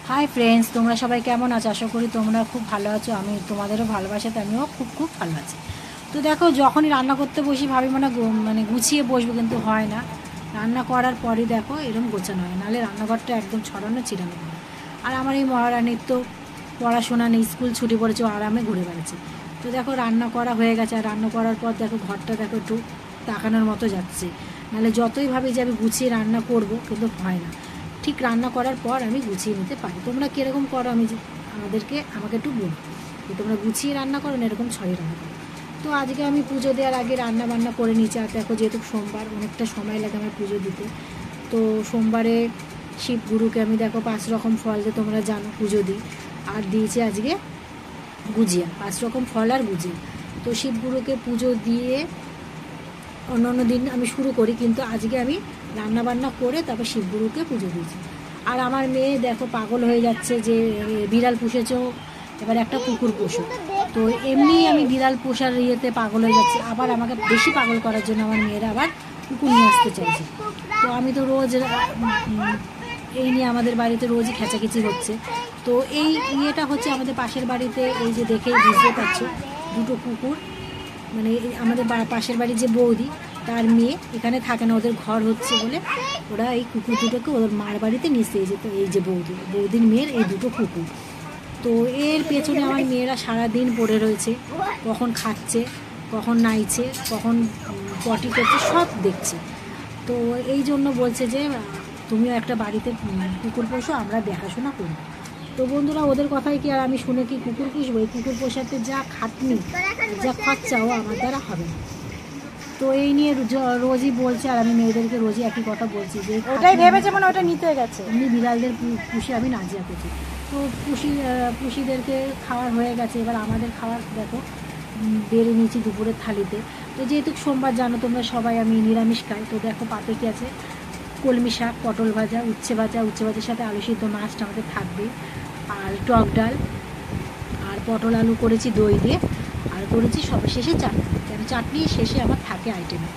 Hi friends, তোমরা সবাই কেমন আছো? আশা করি তোমরা খুব ভালো আছো। আমি তোমাদেরও ভালোবাসাতে আমিও খুব খুব ভালো আছি। তো দেখো, যখনই রান্না করতে বসি ভাবি মানে গুছিয়ে বসবো, কিন্তু হয় না। রান্না করার পরে দেখো এরকম গোছানো হয়, নাহলে রান্নাঘরটা একদম ছড়ানো ছিটানো হয়। আর আমার এই মহারানীর তো পড়াশোনা নেই, স্কুল ছুটি পড়েছে, ও আরামে ঘুরে বেড়াচ্ছে। তো দেখো রান্না করা হয়ে গেছে, আর রান্না করার পর দেখো ঘরটা দেখো একটু তাকানোর মতো যাচ্ছে। নাহলে যতই ভাবি যে আমি গুছিয়ে রান্না করব, কিন্তু হয় না। ঠিক রান্না করার পর আমি গুছিয়ে নিতে পারি। তোমরা কীরকম করো আমাকে একটু বলো যে তোমরা গুছিয়ে রান্না করো না এরকম ছড়িয়ে রান্না করো। তো আজকে আমি পুজো দেওয়ার আগে রান্না বান্না করে নিচ্ছি। আর দেখো যেহেতু সোমবার, অনেকটা সময় লাগে আমার পুজো দিতে। তো সোমবারে শিবগুরুকে আমি দেখো 5 রকম ফল দিয়ে, তোমরা জানো, পুজো দিই। আর দিয়েছি আজকে গুজিয়া, 5 রকম ফল আর গুজিয়া। তো শিবগুরুকে পুজো দিয়ে অন্য দিন আমি শুরু করি, কিন্তু আজকে আমি রান্না বান্না করে তারপর শিবগুরুকে পুজো দিয়েছি। আর আমার মেয়ে দেখো পাগল হয়ে যাচ্ছে যে বিড়াল পুষেছো, এবার একটা কুকুর পোষো। তো এমনি আমি বিড়াল পোষার ইয়েতে পাগল হয়ে যাচ্ছি, আবার আমাকে বেশি পাগল করার জন্য আমার মেয়েরা আবার কুকুর নিয়ে আসতে চাইছে। তো আমি তো রোজ এই নিয়ে আমাদের বাড়িতে রোজই খেঁচাখেচি হচ্ছে। তো এই ইয়েটা হচ্ছে আমাদের পাশের বাড়িতে, এই যে দেখেই বুঝতে পারছো, দুটো কুকুর, মানে আমাদের পাশের বাড়ির যে বৌদি, তার মেয়ে এখানে থাকে না, ওদের ঘর হচ্ছে বলে ওরা এই কুকুর দুটোকে ওদের মার বাড়িতে নিয়ে যেত। এই যে বৌদির মেয়ের এই দুটো কুকুর। তো এর পেছনে আমার মেয়েরা সারাদিন পড়ে রয়েছে, কখন খাচ্ছে, কখন নাইছে, কখন পটি করছে, সব দেখছে। তো এই জন্য বলছে যে তুমিও একটা বাড়িতে কুকুর পোষো, আমরা দেখাশোনা করবো। তো বন্ধুরা, ওদের কথাই কি আর আমি শুনে কি কুকুর পুষবো? এই কুকুর পোষাতে যা খাটনি, যা খরচাও আমার দ্বারা হবে না। তো এই নিয়ে রোজই বলছে, আর আমি মেয়েদেরকে রোজই একই কথা বলছি যে ওটাই ভেবেছে মানে ওটা নিতে গেছে। এমনি বিড়ালদের পুষে আমি নাজিয়া করছি। তো পুষিদেরকে খাওয়ার হয়ে গেছে, এবার আমাদের খাওয়ার দেখো বেড়ে নিয়েছি দুপুরের থালিতে। তো যেহেতু সোমবার জানো তোমরা সবাই, আমি নিরামিষ খাই। তো দেখো পাতে কি আছে, কলমি শাক, পটল ভাজা, উচ্ছে ভাজার সাথে আলু সিদ্ধ, মাছটা আমাদের থাকবেই, আর টক ডাল, আর পটল আলু করেছি দই দিয়ে, আর করেছি সবশেষে চাটনি। কেন চাটনি শেষে আমার থাকে আইটেমে।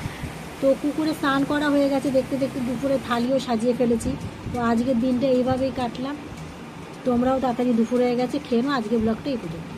তো কুকুরে স্নান করা হয়ে গেছে, দেখতে দেখতে দুপুরে থালিও সাজিয়ে ফেলেছি। তো আজকের দিনটা এইভাবেই কাটলাম। তোমরাও তাড়াতাড়ি দুপুর হয়ে গেছে, খেয়ে নাও। আজকে ব্লগটা এই পর্যন্ত।